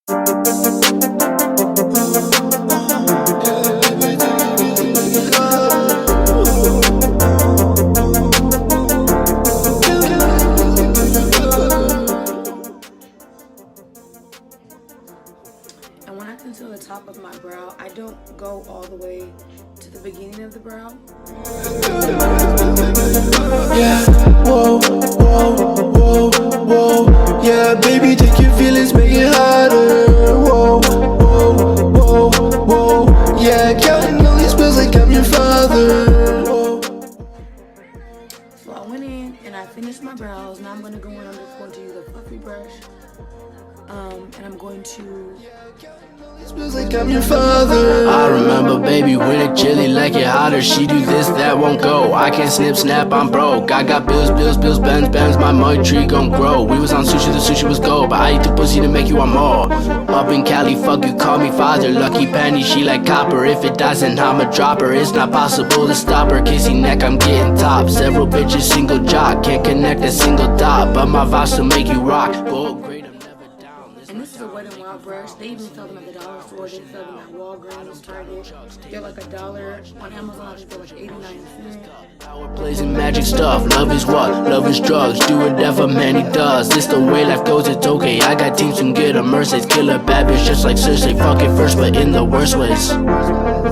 And when I conceal the top of my brow, I don't go all the way to the beginning of the brow. Yeah, whoa, whoa, whoa, whoa. Yeah, baby, take your feelings, make it harder. Whoa, whoa, whoa, whoa. Yeah, counting all these bills like I'm your father. Whoa. So I went in and I finished my brows. Now I'm going to go in. I'm just going to use a fluffy brush. And I'm going to... Like I'm your father. I remember baby when it chilly like it hotter. She do this, that won't go. I can't snip, snap, I'm broke. I got bills, Benz, my money tree gon' grow. We was on sushi, the sushi was gold, but I eat the pussy to make you want more. Up in Cali, fuck you, call me father. Lucky penny, she like copper. If it dies, then I'ma drop her. It's not possible to stop her. Kissy neck, I'm getting top. Several bitches, single jock. Can't connect a single dot, but my vibes will make you rock. Gold grade, I'm never down. And this is a Wet n Wild brush. They even sell them at the dollar store. They sell them at Walgreens, Target. They're like $1 on Amazon. I think they're like 89 cents. Power blazing magic stuff. Love is what? Love is drugs. Do whatever man he does. This the way life goes. It's okay. I got teams from good Mercedes. Killer bad bitch just like Cersei. Fuck it first, but in the worst ways.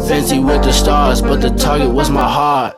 Fancy with the stars, but the target was my heart.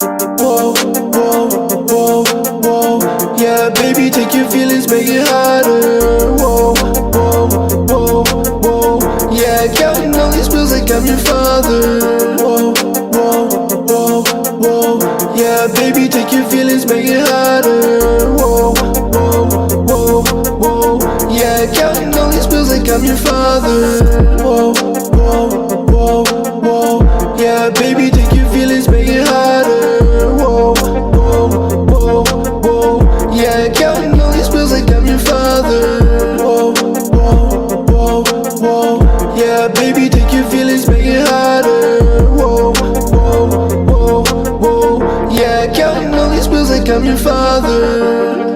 Whoa, whoa, whoa, whoa. Yeah, baby, take your feelings, make it harder. Whoa, whoa, whoa, whoa. Yeah, counting all these bills like I'm your father. Whoa, whoa, whoa, whoa. Yeah, baby, take your feelings, make it harder. Whoa, whoa, whoa, whoa. Yeah, counting all these bills like I'm your father. Whoa, whoa, whoa, whoa. Yeah, baby, take your feelings, make it harder. Whoa, whoa, whoa, whoa. Yeah, counting all these bills like I'm your father. Whoa, whoa, whoa, whoa. Yeah, baby, take your feelings, make it harder. Whoa, whoa, whoa, whoa. Yeah, counting all these bills like I'm your father.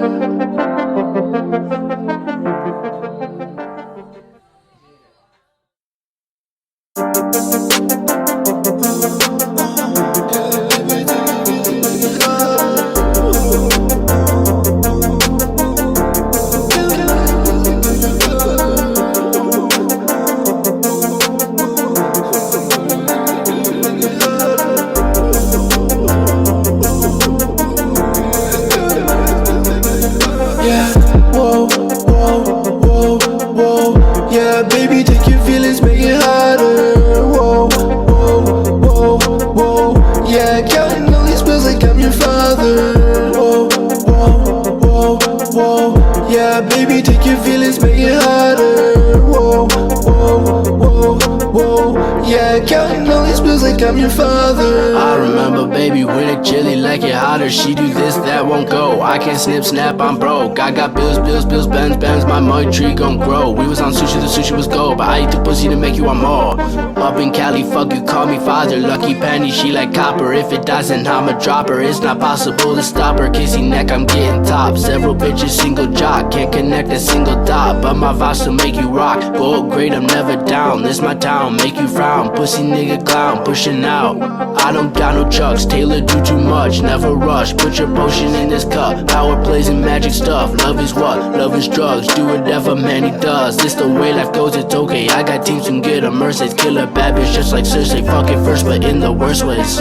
Yeah, whoa, whoa, whoa, whoa. Yeah, baby, take your feelings, make it harder. Whoa, whoa, whoa, whoa. Yeah, counting all these bills like I'm your father. Whoa, whoa, whoa, whoa. Yeah, baby, take your feelings, make it harder. Whoa, whoa, whoa, whoa. Yeah, counting all these bills like I'm your father. I remember baby when it chilly like it hotter. She do this, that won't go. I can't snip, snap, I'm broke. I got bills, Benz, my money tree gon' grow. We was on sushi, the sushi was gold, but I eat the pussy to make you want more. Up in Cali, fuck you, call me father. Lucky penny, she like copper. If it dies, then I'ma drop her. It's not possible to stop her. Kissy neck, I'm getting top. Several bitches, single jock. Can't connect a single dot, but my vibes will make you rock. Gold grade, I'm never down. This my town, make you frown. Pussy nigga clown, pushing out. I don't got no chucks, Taylor do too much. Never rush, put your potion in this cup. Power blazing magic stuff. Love is what? Love is drugs. Do whatever man he does. This the way life goes, it's okay. I got teams from good Mercedes. Killer bad bitch just like Cersei. Fuck it first, but in the worst ways.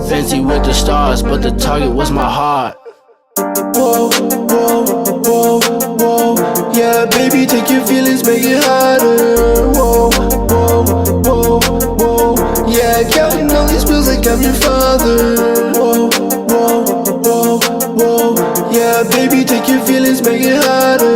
Fancy with the stars, but the target was my heart. Whoa, whoa, whoa, whoa. Yeah, baby, take your feelings, make it harder. Whoa, whoa, whoa, whoa. Yeah, counting all these bills like I'm your father. Whoa, whoa, whoa, whoa. Yeah, baby, take your feelings, make it harder.